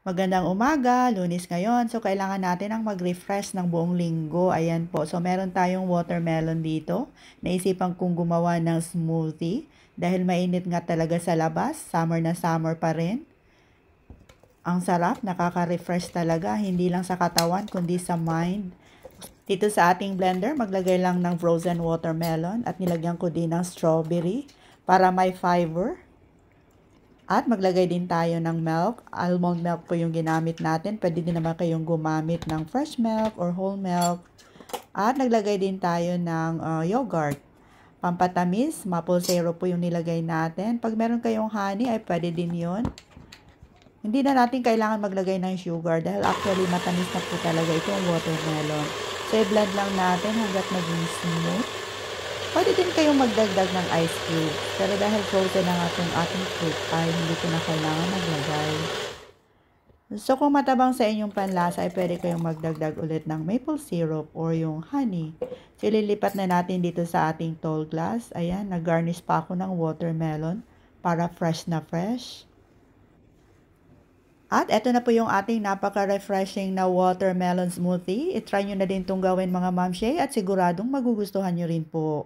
Magandang umaga, Lunes ngayon. So, kailangan natin ang mag-refresh ng buong linggo. Ayan po. So, meron tayong watermelon dito. Naisipan kong gumawa ng smoothie dahil mainit nga talaga sa labas. Summer na summer pa rin. Ang sarap, nakaka-refresh talaga. Hindi lang sa katawan, kundi sa mind. Dito sa ating blender, maglagay lang ng frozen watermelon at nilagyan ko din ng strawberry para may fiber. At maglagay din tayo ng milk. Almond milk po yung ginamit natin. Pwede din naman kayong gumamit ng fresh milk or whole milk. At naglagay din tayo ng yogurt. Pampatamis, maple syrup po yung nilagay natin. Pag meron kayong honey, ay pwede din yun. Hindi na natin kailangan maglagay ng sugar dahil actually matamis na po talaga itong watermelon. So, i-blend lang natin hanggat maging smooth. Pwede din kayong magdagdag ng ice cube. Pero dahil frozen ang ating fruit ay hindi ko na kailangan maglagay. So kung matabang sa inyong panlasa ay pwede kayong magdagdag ulit ng maple syrup or yung honey. So ililipat na natin dito sa ating tall glass. Ayan, nag-garnish pa ako ng watermelon para fresh na fresh. At eto na po yung ating napaka-refreshing na watermelon smoothie. I-try nyo na din itong gawin mga mamshay at siguradong magugustuhan nyo rin po.